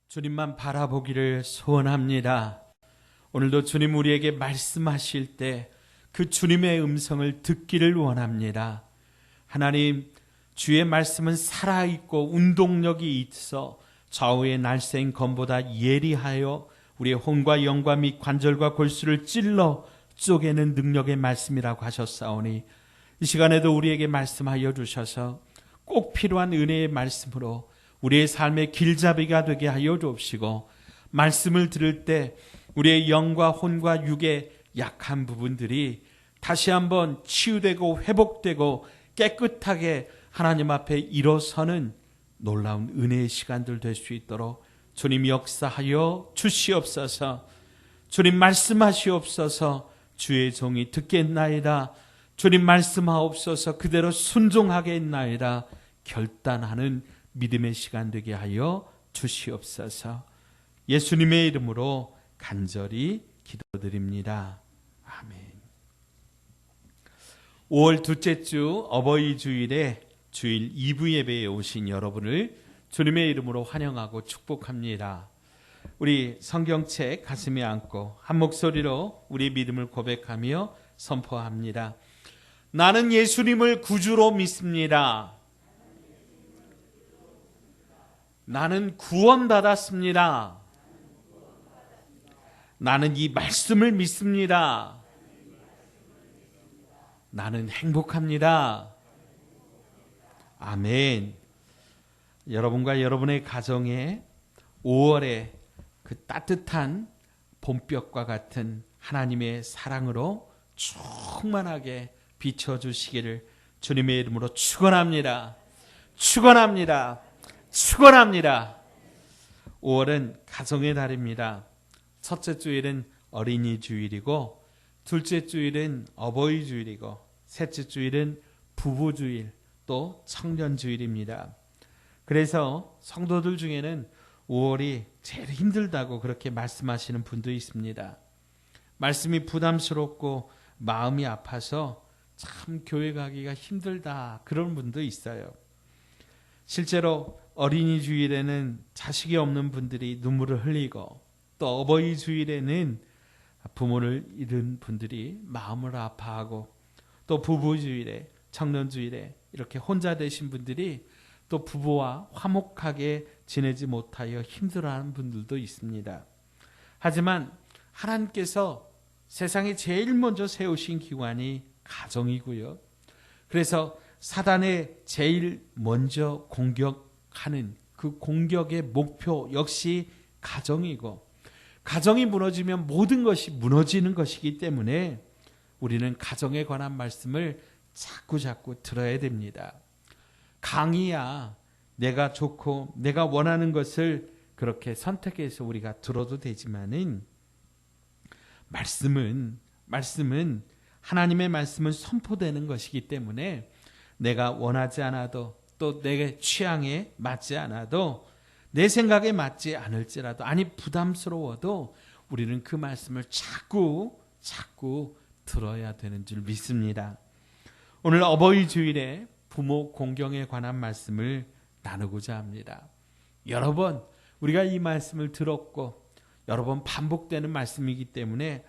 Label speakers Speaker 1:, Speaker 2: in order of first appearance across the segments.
Speaker 1: 주님만 바라보기를 소원합니다. 오늘도 주님 우리에게 말씀하실 때 그 주님의 음성을 듣기를 원합니다. 하나님, 주의 말씀은 살아있고 운동력이 있어 좌우의 날쌘 검보다 예리하여 우리의 혼과 영과 및 관절과 골수를 찔러 쪼개는 능력의 말씀이라고 하셨사오니 이 시간에도 우리에게 말씀하여 주셔서 꼭 필요한 은혜의 말씀으로 우리의 삶의 길잡이가 되게 하여 주옵시고, 말씀을 들을 때 우리의 영과 혼과 육의 약한 부분들이 다시 한번 치유되고 회복되고 깨끗하게 하나님 앞에 일어서는 놀라운 은혜의 시간들 될 수 있도록 주님 역사하여 주시옵소서. 주님 말씀하시옵소서. 주의 종이 듣겠나이다. 주님 말씀하옵소서. 그대로 순종하겠나이다. 결단하는 믿음의 시간 되게 하여 주시옵소서. 예수님의 이름으로 간절히 기도드립니다. 아멘. 5월 둘째 주 어버이 주일에 주일 2부 예배에 오신 여러분을 주님의 이름으로 환영하고 축복합니다. 우리 성경책 가슴에 안고 한 목소리로 우리 믿음을 고백하며 선포합니다. 나는 예수님을 구주로 믿습니다. 나는 구원받았습니다. 나는 이 말씀을 믿습니다. 나는 행복합니다. 아멘. 여러분과 여러분의 가정에 5월에 그 따뜻한 봄볕과 같은 하나님의 사랑으로 충만하게 비춰주시기를 주님의 이름으로 축원합니다. 축원합니다. 축원합니다. 5월은 가정의 달입니다. 첫째 주일은 어린이 주일이고, 둘째 주일은 어버이 주일이고, 셋째 주일은 부부 주일, 또 청년 주일입니다. 그래서 성도들 중에는 5월이 제일 힘들다고 그렇게 말씀하시는 분도 있습니다. 말씀이 부담스럽고 마음이 아파서 참 교회 가기가 힘들다, 그런 분도 있어요. 실제로 어린이 주일에는 자식이 없는 분들이 눈물을 흘리고, 또 어버이 주일에는 부모를 잃은 분들이 마음을 아파하고, 또 부부 주일에, 청년 주일에 이렇게 혼자 되신 분들이 또 부부와 화목하게 지내지 못하여 힘들어하는 분들도 있습니다. 하지만 하나님께서 세상에 제일 먼저 세우신 기관이 가정이고요. 그래서 사단의 제일 먼저 공격하는 그 공격의 목표 역시 가정이고, 가정이 무너지면 모든 것이 무너지는 것이기 때문에 우리는 가정에 관한 말씀을 자꾸 들어야 됩니다. 강의야 내가 좋고 내가 원하는 것을 그렇게 선택해서 우리가 들어도 되지만은, 말씀은 하나님의 말씀은 선포되는 것이기 때문에 내가 원하지 않아도, 또 내 취향에 맞지 않아도, 내 생각에 맞지 않을지라도, 아니 부담스러워도 우리는 그 말씀을 자꾸 들어야 되는 줄 믿습니다. 오늘 어버이 주일에 부모 공경에 관한 말씀을 나누고자 합니다. 여러 번 우리가 이 말씀을 들었고 여러 번 반복되는 말씀이기 때문에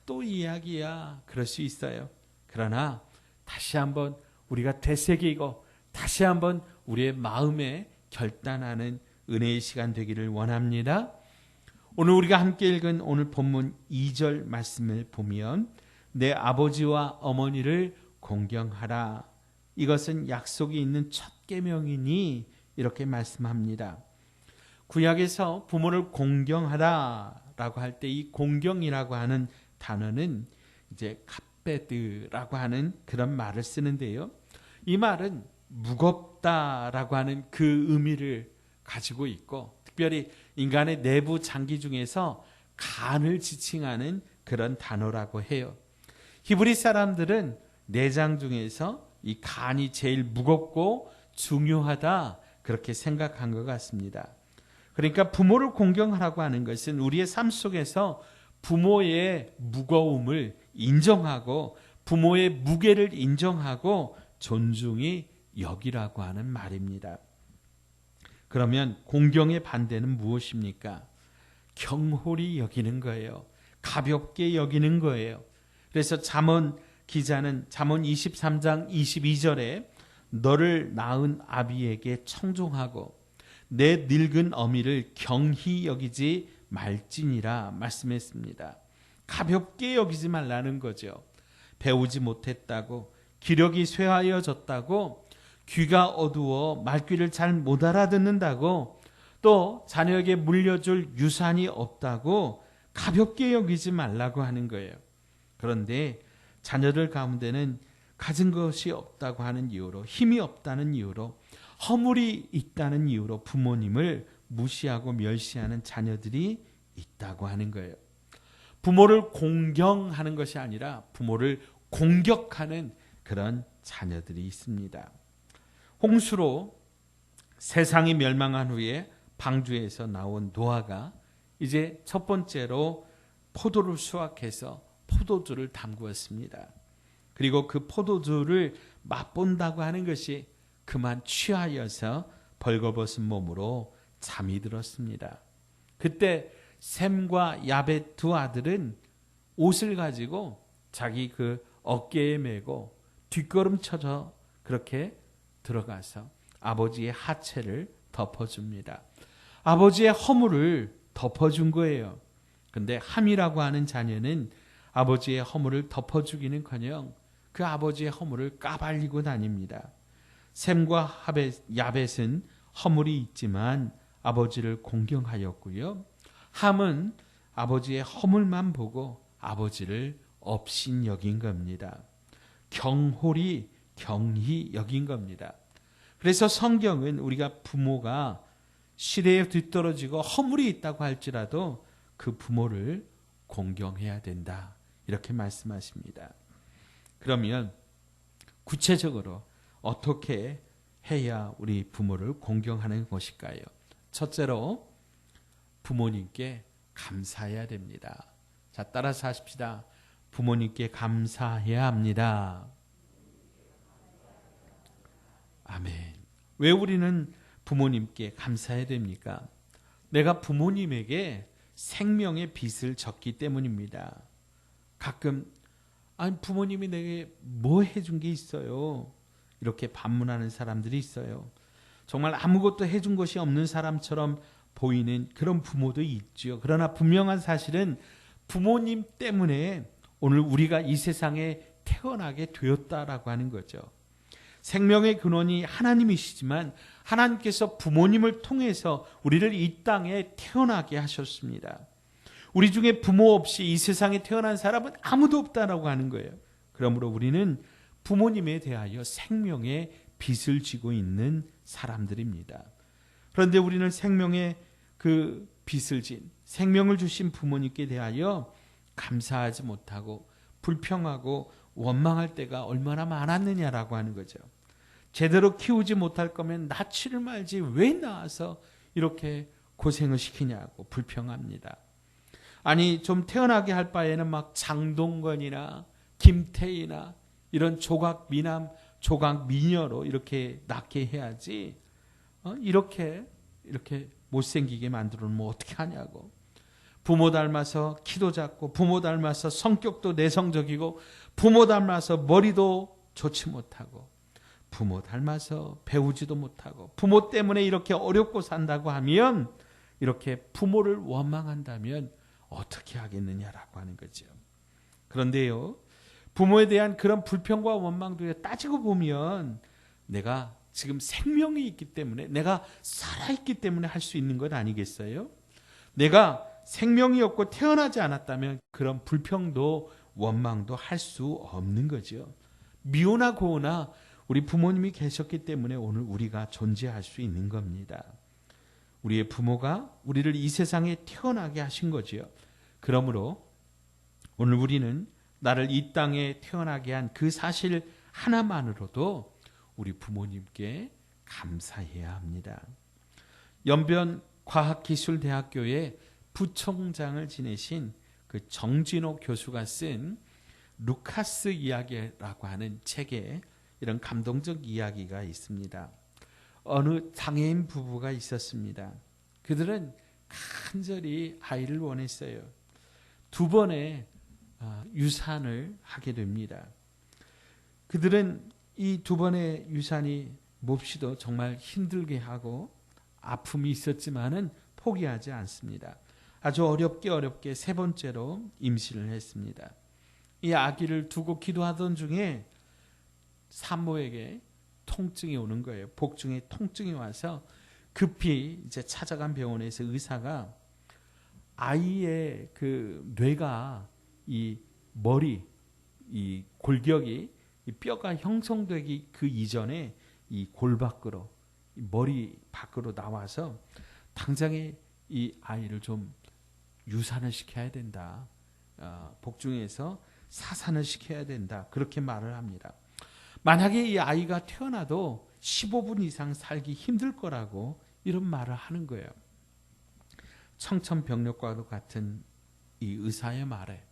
Speaker 1: 또 이야기야 그럴 수 있어요. 그러나 다시 한번 우리가 되새기고 다시 한번 우리의 마음에 결단하는 은혜의 시간 되기를 원합니다. 오늘 우리가 함께 읽은 오늘 본문 2절 말씀을 보면, 내 아버지와 어머니를 공경하라. 이것은 약속이 있는 첫 계명이니, 이렇게 말씀합니다. 구약에서 부모를 공경하라라고 할 때 이 공경이라고 하는 단어는 이제 카페드라고 하는 그런 말을 쓰는데요. 이 말은 무겁다라고 하는 그 의미를 가지고 있고, 특별히 인간의 내부 장기 중에서 간을 지칭하는 그런 단어라고 해요. 히브리 사람들은 내장 중에서 이 간이 제일 무겁고 중요하다, 그렇게 생각한 것 같습니다. 그러니까 부모를 공경하라고 하는 것은 우리의 삶 속에서 부모의 무거움을 인정하고 부모의 무게를 인정하고 존중히 여기라고 하는 말입니다. 그러면 공경의 반대는 무엇입니까? 경홀히 여기는 거예요. 가볍게 여기는 거예요. 그래서 잠언 기자는 잠언 23장 22절에 너를 낳은 아비에게 청종하고 내 늙은 어미를 경히 여기지 말지니라 말씀했습니다. 가볍게 여기지 말라는 거죠. 배우지 못했다고, 기력이 쇠하여졌다고, 귀가 어두워 말귀를 잘 못 알아듣는다고, 또 자녀에게 물려줄 유산이 없다고 가볍게 여기지 말라고 하는 거예요. 그런데 자녀들 가운데는 가진 것이 없다고 하는 이유로, 힘이 없다는 이유로, 허물이 있다는 이유로 부모님을 무시하고 멸시하는 자녀들이 있다고 하는 거예요. 부모를 공경하는 것이 아니라 부모를 공격하는 그런 자녀들이 있습니다. 홍수로 세상이 멸망한 후에 방주에서 나온 노아가 이제 첫 번째로 포도를 수확해서 포도주를 담그었습니다. 그리고 그 포도주를 맛본다고 하는 것이 그만 취하여서 벌거벗은 몸으로 잠이 들었습니다. 그때 셈과 야벳 두 아들은 옷을 가지고 자기 그 어깨에 메고 뒷걸음쳐서 그렇게 들어가서 아버지의 하체를 덮어줍니다. 아버지의 허물을 덮어준 거예요. 근데 함이라고 하는 자녀는 아버지의 허물을 덮어주기는커녕 그 아버지의 허물을 까발리고 다닙니다. 셈과 야벳은 허물이 있지만 아버지를 공경하였고요. 함은 아버지의 허물만 보고 아버지를 업신 여긴 겁니다. 경홀히 경히 여긴 겁니다. 그래서 성경은 우리가 부모가 시대에 뒤떨어지고 허물이 있다고 할지라도 그 부모를 공경해야 된다. 이렇게 말씀하십니다. 그러면 구체적으로 어떻게 해야 우리 부모를 공경하는 것일까요? 첫째로 부모님께 감사해야 됩니다. 자, 따라서 하십시다. 부모님께 감사해야 합니다. 아멘. 왜 우리는 부모님께 감사해야 됩니까? 내가 부모님에게 생명의 빚을 졌기 때문입니다. 가끔 아니 부모님이 내게 뭐 해준 게 있어요? 이렇게 반문하는 사람들이 있어요. 정말 아무것도 해준 것이 없는 사람처럼 보이는 그런 부모도 있죠. 그러나 분명한 사실은 부모님 때문에 오늘 우리가 이 세상에 태어나게 되었다라고 하는 거죠. 생명의 근원이 하나님이시지만 하나님께서 부모님을 통해서 우리를 이 땅에 태어나게 하셨습니다. 우리 중에 부모 없이 이 세상에 태어난 사람은 아무도 없다라고 하는 거예요. 그러므로 우리는 부모님에 대하여 생명의 빚을 지고 있는 사람들입니다. 그런데 우리는 생명의 그 빚을 진 생명을 주신 부모님께 대하여 감사하지 못하고 불평하고 원망할 때가 얼마나 많았느냐라고 하는 거죠. 제대로 키우지 못할 거면 낳지를 말지 왜 낳아서 이렇게 고생을 시키냐고 불평합니다. 아니 좀 태어나게 할 바에는 막 장동건이나 김태희나 이런 조각 미남, 조각 미녀로 이렇게 낳게 해야지. 이렇게 못생기게 만들어 놓으면 어떻게 하냐고. 부모 닮아서 키도 작고 부모 닮아서 성격도 내성적이고 부모 닮아서 머리도 좋지 못하고 부모 닮아서 배우지도 못하고 부모 때문에 이렇게 어렵고 산다고 하면 이렇게 부모를 원망한다면 어떻게 하겠느냐라고 하는 거죠. 그런데요. 부모에 대한 그런 불평과 원망도 따지고 보면 내가 지금 생명이 있기 때문에 내가 살아있기 때문에 할 수 있는 것 아니겠어요? 내가 생명이 없고 태어나지 않았다면 그런 불평도 원망도 할 수 없는 거죠. 미오나 고오나 우리 부모님이 계셨기 때문에 오늘 우리가 존재할 수 있는 겁니다. 우리의 부모가 우리를 이 세상에 태어나게 하신 거지요. 그러므로 오늘 우리는 나를 이 땅에 태어나게 한 그 사실 하나만으로도 우리 부모님께 감사해야 합니다. 연변과학기술대학교의 부총장을 지내신 그 정진호 교수가 쓴 루카스 이야기라고 하는 책에 이런 감동적 이야기가 있습니다. 어느 장애인 부부가 있었습니다. 그들은 간절히 아이를 원했어요. 두 번의 유산을 하게 됩니다. 그들은 이 두 번의 유산이 몹시도 정말 힘들게 하고 아픔이 있었지만은 포기하지 않습니다. 아주 어렵게 세 번째로 임신을 했습니다. 이 아기를 두고 기도하던 중에 산모에게 통증이 오는 거예요. 복중에 통증이 와서 급히 이제 찾아간 병원에서 의사가 아이의 그 뇌가 이 머리, 이 골격이 이 뼈가 형성되기 그 이전에 이 골 밖으로, 이 머리 밖으로 나와서 당장에 이 아이를 좀 유산을 시켜야 된다. 복중에서 사산을 시켜야 된다. 그렇게 말을 합니다. 만약에 이 아이가 태어나도 15분 이상 살기 힘들 거라고 이런 말을 하는 거예요. 청천벽력과도 같은 이 의사의 말에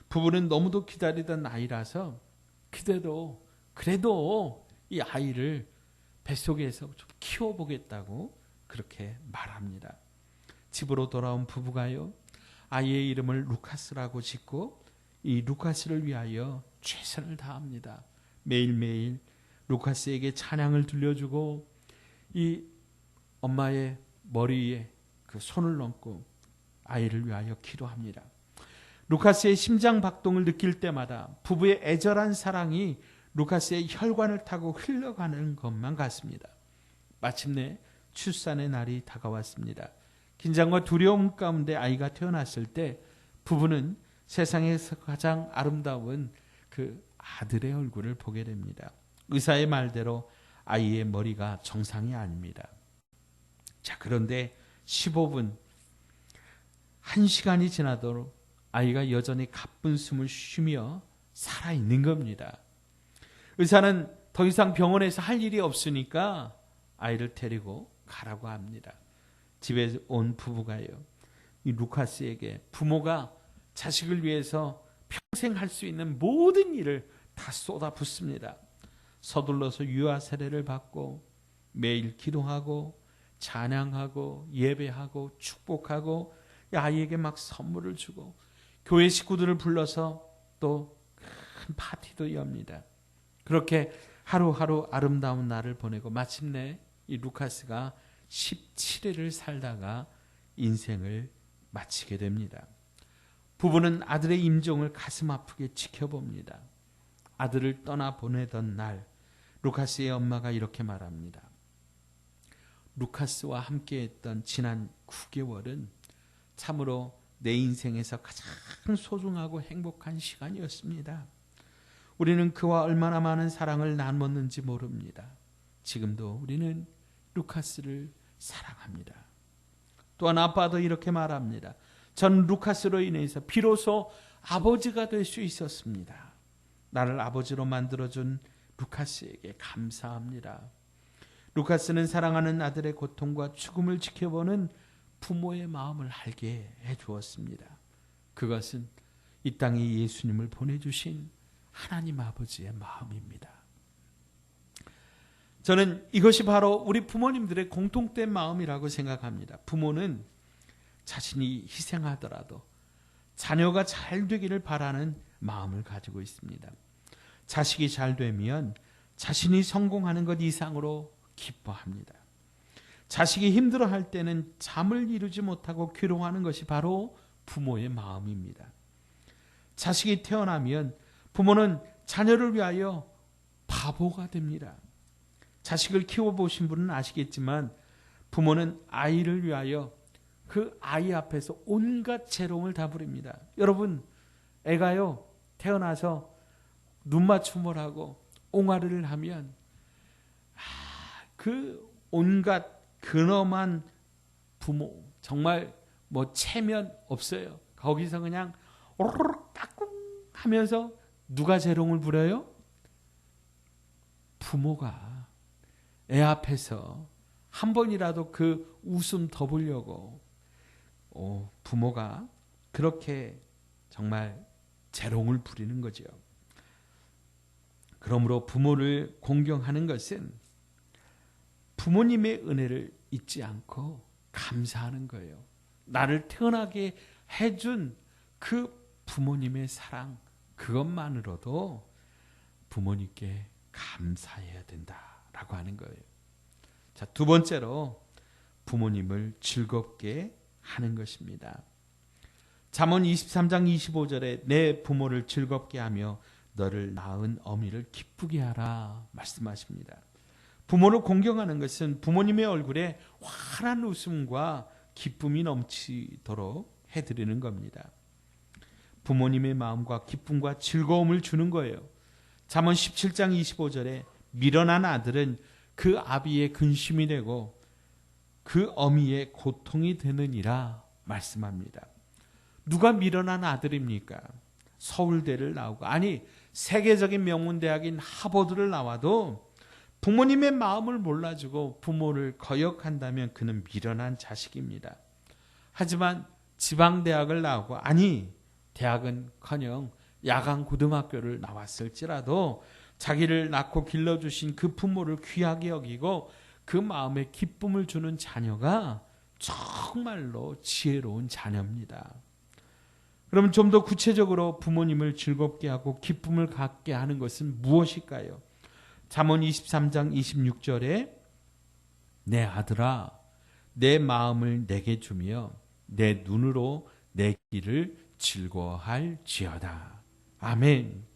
Speaker 1: 부부는 너무도 기다리던 아이라서 그래도 이 아이를 뱃속에서 좀 키워보겠다고 그렇게 말합니다. 집으로 돌아온 부부가요, 아이의 이름을 루카스라고 짓고 이 루카스를 위하여 최선을 다합니다. 매일매일 루카스에게 찬양을 들려주고 이 엄마의 머리에 그 손을 얹고 아이를 위하여 기도합니다. 루카스의 심장 박동을 느낄 때마다 부부의 애절한 사랑이 루카스의 혈관을 타고 흘러가는 것만 같습니다. 마침내 출산의 날이 다가왔습니다. 긴장과 두려움 가운데 아이가 태어났을 때 부부는 세상에서 가장 아름다운 그 아들의 얼굴을 보게 됩니다. 의사의 말대로 아이의 머리가 정상이 아닙니다. 자, 그런데 15분, 1시간이 지나도록 아이가 여전히 가쁜 숨을 쉬며 살아있는 겁니다. 의사는 더 이상 병원에서 할 일이 없으니까 아이를 데리고 가라고 합니다. 집에 온 부부가요, 이 루카스에게 부모가 자식을 위해서 평생 할 수 있는 모든 일을 다 쏟아붓습니다. 서둘러서 유아 세례를 받고 매일 기도하고 찬양하고 예배하고 축복하고 아이에게 막 선물을 주고 교회 식구들을 불러서 또 큰 파티도 엽니다. 그렇게 하루하루 아름다운 날을 보내고 마침내 이 루카스가 17일을 살다가 인생을 마치게 됩니다. 부부는 아들의 임종을 가슴 아프게 지켜봅니다. 아들을 떠나보내던 날 루카스의 엄마가 이렇게 말합니다. 루카스와 함께했던 지난 9개월은 참으로 내 인생에서 가장 소중하고 행복한 시간이었습니다. 우리는 그와 얼마나 많은 사랑을 나눴는지 모릅니다. 지금도 우리는 루카스를 사랑합니다. 또한 아빠도 이렇게 말합니다. 전 루카스로 인해서 비로소 아버지가 될 수 있었습니다. 나를 아버지로 만들어준 루카스에게 감사합니다. 루카스는 사랑하는 아들의 고통과 죽음을 지켜보는 부모의 마음을 알게 해주었습니다. 그것은 이 땅에 예수님을 보내주신 하나님 아버지의 마음입니다. 저는 이것이 바로 우리 부모님들의 공통된 마음이라고 생각합니다. 부모는 자신이 희생하더라도 자녀가 잘 되기를 바라는 마음을 가지고 있습니다. 자식이 잘 되면 자신이 성공하는 것 이상으로 기뻐합니다. 자식이 힘들어할 때는 잠을 이루지 못하고 괴로워하는 것이 바로 부모의 마음입니다. 자식이 태어나면 부모는 자녀를 위하여 바보가 됩니다. 자식을 키워보신 분은 아시겠지만 부모는 아이를 위하여 그 아이 앞에서 온갖 재롱을 다 부립니다. 여러분, 애가요 태어나서 눈맞춤을 하고 옹알이를 하면 그 온갖 근엄한 부모, 정말 뭐 체면 없어요. 거기서 그냥 오르륵 까꿍 하면서 누가 재롱을 부려요? 부모가 애 앞에서 한 번이라도 그 웃음 더 보려고 부모가 그렇게 정말 재롱을 부리는 거죠. 그러므로 부모를 공경하는 것은 부모님의 은혜를 잊지 않고 감사하는 거예요. 나를 태어나게 해준 그 부모님의 사랑, 그것만으로도 부모님께 감사해야 된다라고 하는 거예요. 자, 두 번째로 부모님을 즐겁게 하는 것입니다. 잠언 23장 25절에 내 부모를 즐겁게 하며 너를 낳은 어미를 기쁘게 하라 말씀하십니다. 부모를 공경하는 것은 부모님의 얼굴에 환한 웃음과 기쁨이 넘치도록 해드리는 겁니다. 부모님의 마음과 기쁨과 즐거움을 주는 거예요. 잠언 17장 25절에 밀어난 아들은 그 아비의 근심이 되고 그 어미의 고통이 되느니라 말씀합니다. 누가 밀어난 아들입니까? 서울대를 나오고, 아니 세계적인 명문대학인 하버드를 나와도 부모님의 마음을 몰라주고 부모를 거역한다면 그는 밀어난 자식입니다. 하지만 지방대학을 나오고, 아니 대학은커녕 야간 고등학교를 나왔을지라도 자기를 낳고 길러주신 그 부모를 귀하게 여기고 그 마음에 기쁨을 주는 자녀가 정말로 지혜로운 자녀입니다. 그럼 좀 더 구체적으로 부모님을 즐겁게 하고 기쁨을 갖게 하는 것은 무엇일까요? 잠언 23장 26절에 내 아들아 내 마음을 내게 주며 내 눈으로 내 길을 즐거워할지어다. 아멘.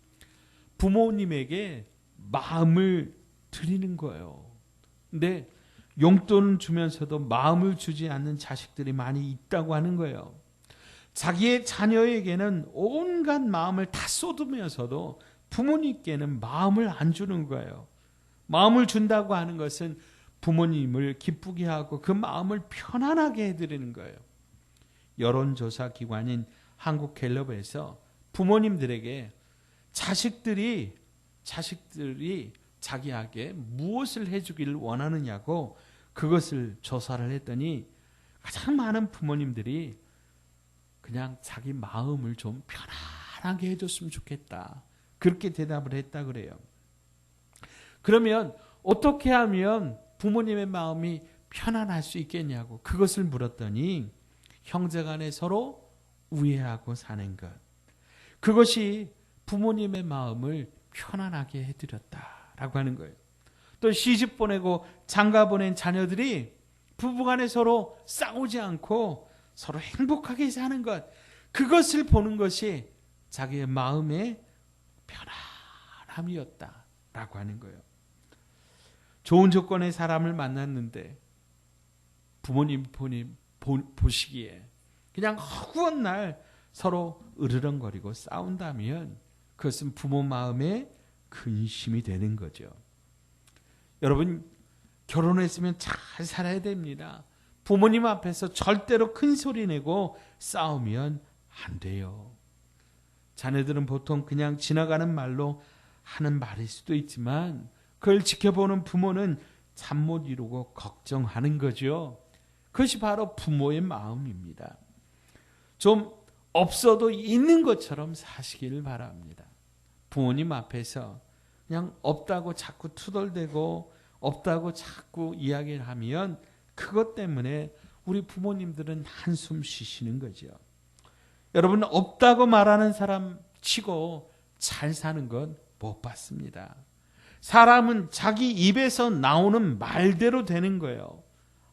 Speaker 1: 부모님에게 마음을 드리는 거예요. 근데 용돈 주면서도 마음을 주지 않는 자식들이 많이 있다고 하는 거예요. 자기의 자녀에게는 온갖 마음을 다 쏟으면서도 부모님께는 마음을 안 주는 거예요. 마음을 준다고 하는 것은 부모님을 기쁘게 하고 그 마음을 편안하게 해드리는 거예요. 여론조사 기관인 한국갤럽에서 부모님들에게 자식들이 자기에게 무엇을 해주기를 원하느냐고 그것을 조사를 했더니 가장 많은 부모님들이 그냥 자기 마음을 좀 편안하게 해줬으면 좋겠다, 그렇게 대답을 했다 그래요. 그러면 어떻게 하면 부모님의 마음이 편안할 수 있겠냐고 그것을 물었더니 형제간에 서로 우애하고 사는 것, 그것이 부모님의 마음을 편안하게 해드렸다라고 하는 거예요. 또 시집 보내고 장가 보낸 자녀들이 부부간에 서로 싸우지 않고 서로 행복하게 사는 것, 그것을 보는 것이 자기의 마음의 편안함이었다라고 하는 거예요. 좋은 조건의 사람을 만났는데 부모님 보시기에 그냥 허구한 날 서로 으르렁거리고 싸운다면 그것은 부모 마음에 근심이 되는 거죠. 여러분, 결혼했으면 잘 살아야 됩니다. 부모님 앞에서 절대로 큰 소리 내고 싸우면 안 돼요. 자녀들은 보통 그냥 지나가는 말로 하는 말일 수도 있지만 그걸 지켜보는 부모는 잠 못 이루고 걱정하는 거죠. 그것이 바로 부모의 마음입니다. 좀 없어도 있는 것처럼 사시기를 바랍니다. 부모님 앞에서 그냥 없다고 자꾸 투덜대고 없다고 자꾸 이야기를 하면 그것 때문에 우리 부모님들은 한숨 쉬시는 거죠. 여러분, 없다고 말하는 사람 치고 잘 사는 건 못 봤습니다. 사람은 자기 입에서 나오는 말대로 되는 거예요.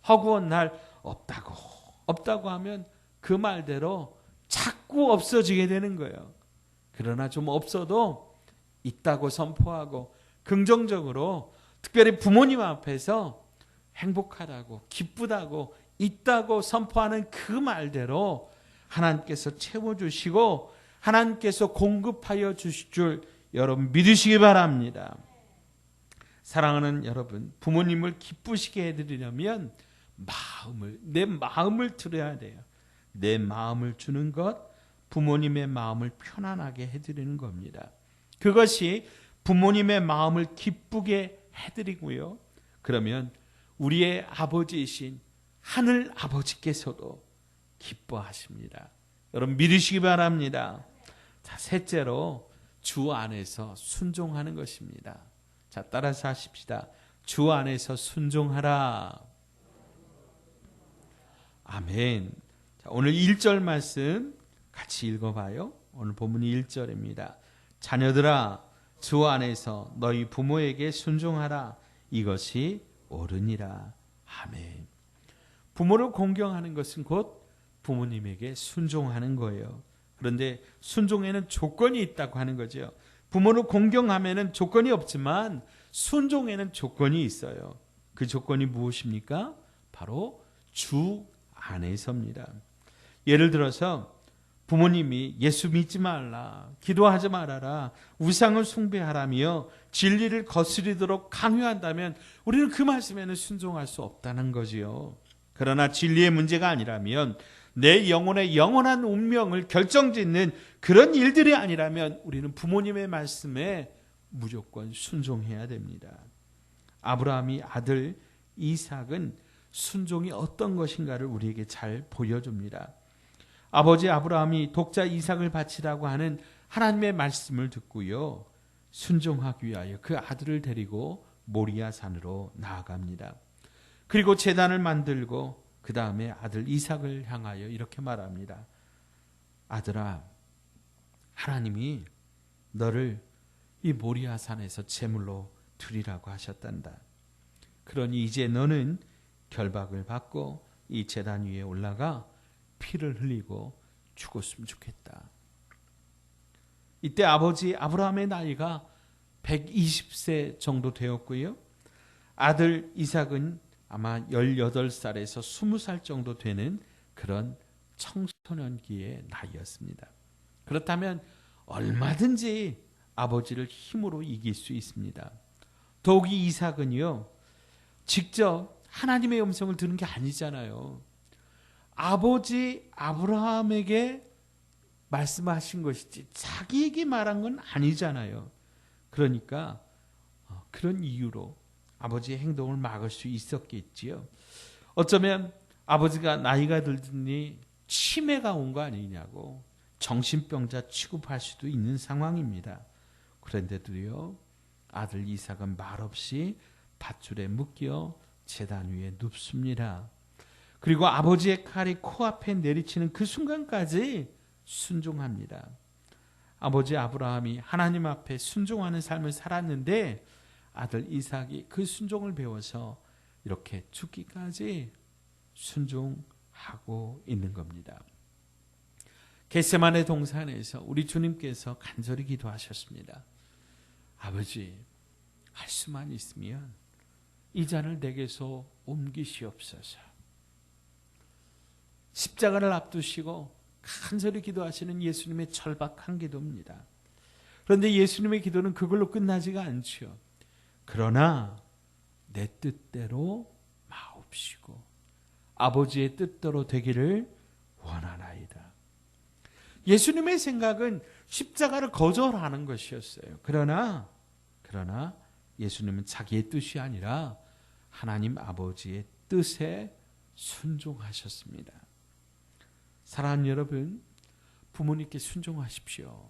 Speaker 1: 허구한 날 없다고 하면 그 말대로 자꾸 없어지게 되는 거예요. 그러나 좀 없어도 있다고 선포하고 긍정적으로, 특별히 부모님 앞에서 행복하다고 기쁘다고 있다고 선포하는 그 말대로 하나님께서 채워주시고 하나님께서 공급하여 주실 줄 여러분 믿으시기 바랍니다. 사랑하는 여러분, 부모님을 기쁘시게 해드리려면 내 마음을 드려야 돼요. 내 마음을 주는 것, 부모님의 마음을 편안하게 해드리는 겁니다. 그것이 부모님의 마음을 기쁘게 해드리고요. 그러면 우리의 아버지이신 하늘 아버지께서도 기뻐하십니다. 여러분 믿으시기 바랍니다. 자, 셋째로 주 안에서 순종하는 것입니다. 자, 따라서 하십시다. 주 안에서 순종하라. 아멘. 자, 오늘 1절 말씀 같이 읽어봐요. 오늘 본문이 1절입니다. 자녀들아, 주 안에서 너희 부모에게 순종하라. 이것이 옳으니라. 아멘. 부모를 공경하는 것은 곧 부모님에게 순종하는 거예요. 그런데 순종에는 조건이 있다고 하는 거죠. 부모를 공경하면은 조건이 없지만 순종에는 조건이 있어요. 그 조건이 무엇입니까? 바로 주 안에서입니다. 예를 들어서 부모님이 예수 믿지 말라, 기도하지 말아라, 우상을 숭배하라며 진리를 거스리도록 강요한다면 우리는 그 말씀에는 순종할 수 없다는 거지요. 그러나 진리의 문제가 아니라면, 내 영혼의 영원한 운명을 결정짓는 그런 일들이 아니라면 우리는 부모님의 말씀에 무조건 순종해야 됩니다. 아브라함이 아들 이삭은 순종이 어떤 것인가를 우리에게 잘 보여줍니다. 아버지 아브라함이 독자 이삭을 바치라고 하는 하나님의 말씀을 듣고요, 순종하기 위하여 그 아들을 데리고 모리아 산으로 나아갑니다. 그리고 제단을 만들고 그 다음에 아들 이삭을 향하여 이렇게 말합니다. 아들아, 하나님이 너를 이 모리아 산에서 제물로 드리라고 하셨단다. 그러니 이제 너는 결박을 받고 이 제단 위에 올라가 피를 흘리고 죽었으면 좋겠다. 이때 아버지 아브라함의 나이가 120세 정도 되었고요. 아들 이삭은 아마 18살에서 20살 정도 되는 그런 청소년기의 나이였습니다. 그렇다면 얼마든지 아버지를 힘으로 이길 수 있습니다. 더욱이 이삭은요, 직접 하나님의 음성을 들은 게 아니잖아요. 아버지 아브라함에게 말씀하신 것이지 자기에게 말한 건 아니잖아요. 그러니까 그런 이유로 아버지의 행동을 막을 수 있었겠지요. 어쩌면 아버지가 나이가 들더니 치매가 온 거 아니냐고 정신병자 취급할 수도 있는 상황입니다. 그런데도요, 아들 이삭은 말없이 밧줄에 묶여 제단 위에 눕습니다. 그리고 아버지의 칼이 코앞에 내리치는 그 순간까지 순종합니다. 아버지 아브라함이 하나님 앞에 순종하는 삶을 살았는데 아들 이삭이 그 순종을 배워서 이렇게 죽기까지 순종하고 있는 겁니다. 겟세마네 동산에서 우리 주님께서 간절히 기도하셨습니다. 아버지, 할 수만 있으면 이 잔을 내게서 옮기시옵소서. 십자가를 앞두시고 간절히 기도하시는 예수님의 절박한 기도입니다. 그런데 예수님의 기도는 그걸로 끝나지가 않죠. 그러나 내 뜻대로 마옵시고 아버지의 뜻대로 되기를 원하나이다. 예수님의 생각은 십자가를 거절하는 것이었어요. 그러나 예수님은 자기의 뜻이 아니라 하나님 아버지의 뜻에 순종하셨습니다. 사랑하는 여러분, 부모님께 순종하십시오.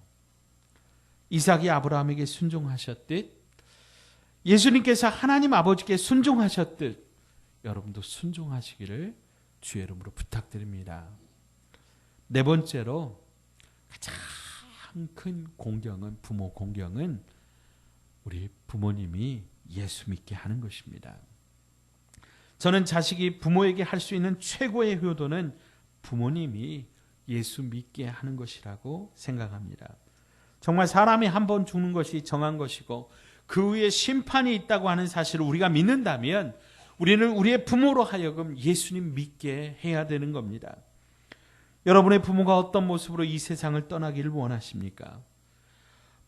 Speaker 1: 이삭이 아브라함에게 순종하셨듯 예수님께서 하나님 아버지께 순종하셨듯 여러분도 순종하시기를 주의 이름으로 부탁드립니다. 네 번째로 가장 큰 공경은, 부모 공경은 우리 부모님이 예수 믿게 하는 것입니다. 저는 자식이 부모에게 할 수 있는 최고의 효도는 부모님이 예수 믿게 하는 것이라고 생각합니다. 정말 사람이 한 번 죽는 것이 정한 것이고 그 후에 심판이 있다고 하는 사실을 우리가 믿는다면 우리는 우리의 부모로 하여금 예수님 믿게 해야 되는 겁니다. 여러분의 부모가 어떤 모습으로 이 세상을 떠나기를 원하십니까?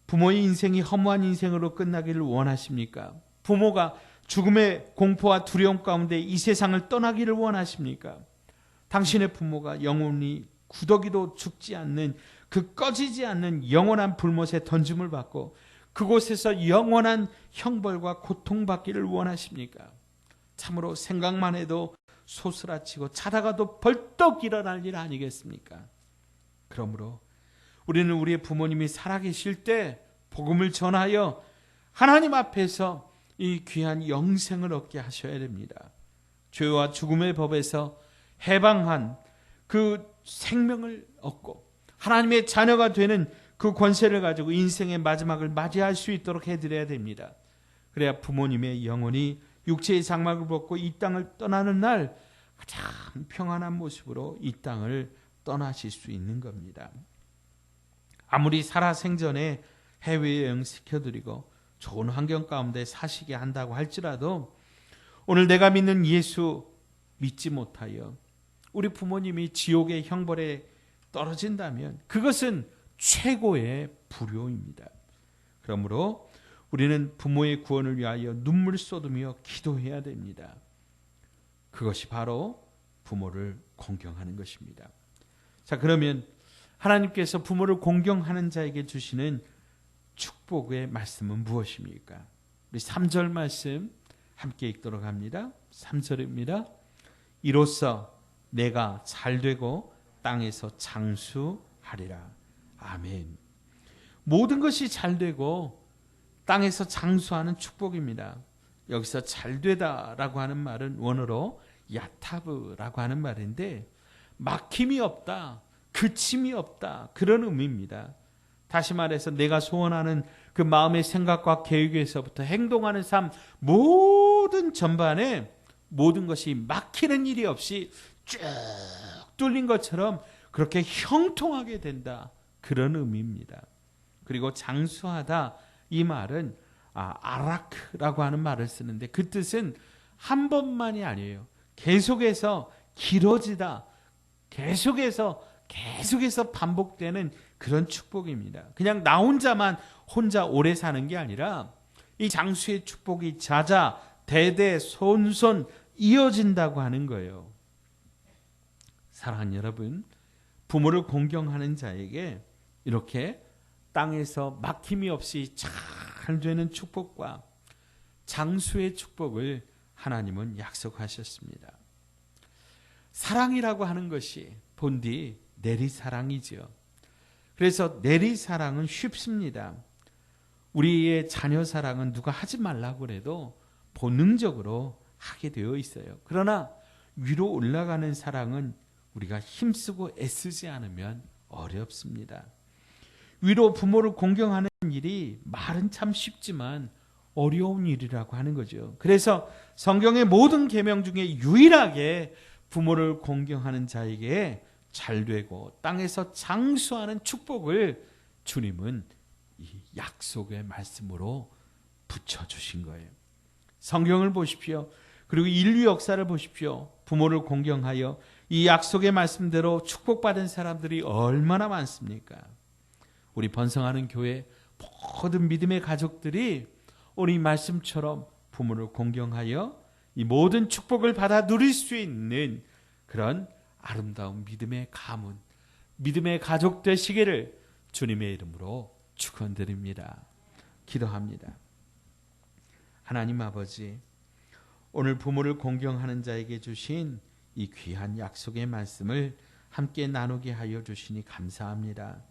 Speaker 1: 부모의 인생이 허무한 인생으로 끝나기를 원하십니까? 부모가 죽음의 공포와 두려움 가운데 이 세상을 떠나기를 원하십니까? 당신의 부모가 영원히 구더기도 죽지 않는 그 꺼지지 않는 영원한 불못에 던짐을 받고 그곳에서 영원한 형벌과 고통받기를 원하십니까? 참으로 생각만 해도 소스라치고 자다가도 벌떡 일어날 일 아니겠습니까? 그러므로 우리는 우리의 부모님이 살아계실 때 복음을 전하여 하나님 앞에서 이 귀한 영생을 얻게 하셔야 됩니다. 죄와 죽음의 법에서 해방한 그 생명을 얻고 하나님의 자녀가 되는 그 권세를 가지고 인생의 마지막을 맞이할 수 있도록 해드려야 됩니다. 그래야 부모님의 영혼이 육체의 장막을 벗고 이 땅을 떠나는 날 가장 평안한 모습으로 이 땅을 떠나실 수 있는 겁니다. 아무리 살아생전에 해외여행 시켜드리고 좋은 환경 가운데 사시게 한다고 할지라도 오늘 내가 믿는 예수 믿지 못하여 우리 부모님이 지옥의 형벌에 떨어진다면 그것은 최고의 불효입니다. 그러므로 우리는 부모의 구원을 위하여 눈물 쏟으며 기도해야 됩니다. 그것이 바로 부모를 공경하는 것입니다. 자, 그러면 하나님께서 부모를 공경하는 자에게 주시는 축복의 말씀은 무엇입니까? 우리 3절 말씀 함께 읽도록 합니다. 3절입니다. 이로써 내가 잘되고 땅에서 장수하리라. 아멘. 모든 것이 잘되고 땅에서 장수하는 축복입니다. 여기서 잘되다라고 하는 말은 원어로 야타브라고 하는 말인데 막힘이 없다, 그침이 없다, 그런 의미입니다. 다시 말해서 내가 소원하는 그 마음의 생각과 계획에서부터 행동하는 삶 모든 전반에 모든 것이 막히는 일이 없이 쭉 뚫린 것처럼 그렇게 형통하게 된다, 그런 의미입니다. 그리고 장수하다, 이 말은 아라크라고 하는 말을 쓰는데 그 뜻은 한 번만이 아니에요. 계속해서 길어지다, 계속해서 반복되는 그런 축복입니다. 그냥 나 혼자 오래 사는 게 아니라 이 장수의 축복이 자자 대대 손손 이어진다고 하는 거예요. 사랑하는 여러분, 부모를 공경하는 자에게 이렇게 땅에서 막힘이 없이 잘 되는 축복과 장수의 축복을 하나님은 약속하셨습니다. 사랑이라고 하는 것이 본디 내리사랑이죠. 그래서 내리사랑은 쉽습니다. 우리의 자녀 사랑은 누가 하지 말라고 해도 본능적으로 하게 되어 있어요. 그러나 위로 올라가는 사랑은 우리가 힘쓰고 애쓰지 않으면 어렵습니다. 위로 부모를 공경하는 일이 말은 참 쉽지만 어려운 일이라고 하는 거죠. 그래서 성경의 모든 계명 중에 유일하게 부모를 공경하는 자에게 잘되고 땅에서 장수하는 축복을 주님은 이 약속의 말씀으로 붙여주신 거예요. 성경을 보십시오. 그리고 인류 역사를 보십시오. 부모를 공경하여 이 약속의 말씀대로 축복받은 사람들이 얼마나 많습니까? 우리 번성하는 교회 모든 믿음의 가족들이 오늘 이 말씀처럼 부모를 공경하여 이 모든 축복을 받아 누릴 수 있는 그런 아름다운 믿음의 가문, 믿음의 가족 되시기를 주님의 이름으로 축원드립니다. 기도합니다. 하나님 아버지, 오늘 부모를 공경하는 자에게 주신 이 귀한 약속의 말씀을 함께 나누게 하여 주시니 감사합니다.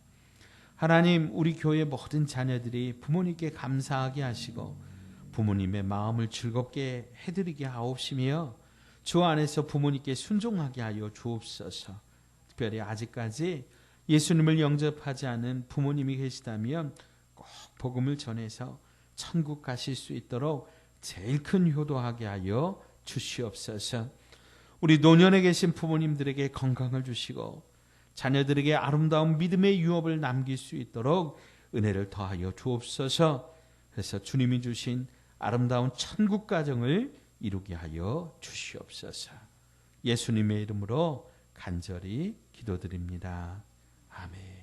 Speaker 1: 하나님, 우리 교회 모든 자녀들이 부모님께 감사하게 하시고 부모님의 마음을 즐겁게 해드리게 하옵시며 주 안에서 부모님께 순종하게 하여 주옵소서. 특별히 아직까지 예수님을 영접하지 않은 부모님이 계시다면 꼭 복음을 전해서 천국 가실 수 있도록 제일 큰 효도하게 하여 주시옵소서. 우리 노년에 계신 부모님들에게 건강을 주시고 자녀들에게 아름다운 믿음의 유업을 남길 수 있도록 은혜를 더하여 주옵소서. 그래서 주님이 주신 아름다운 천국 가정을 이루게 하여 주시옵소서. 예수님의 이름으로 간절히 기도드립니다. 아멘.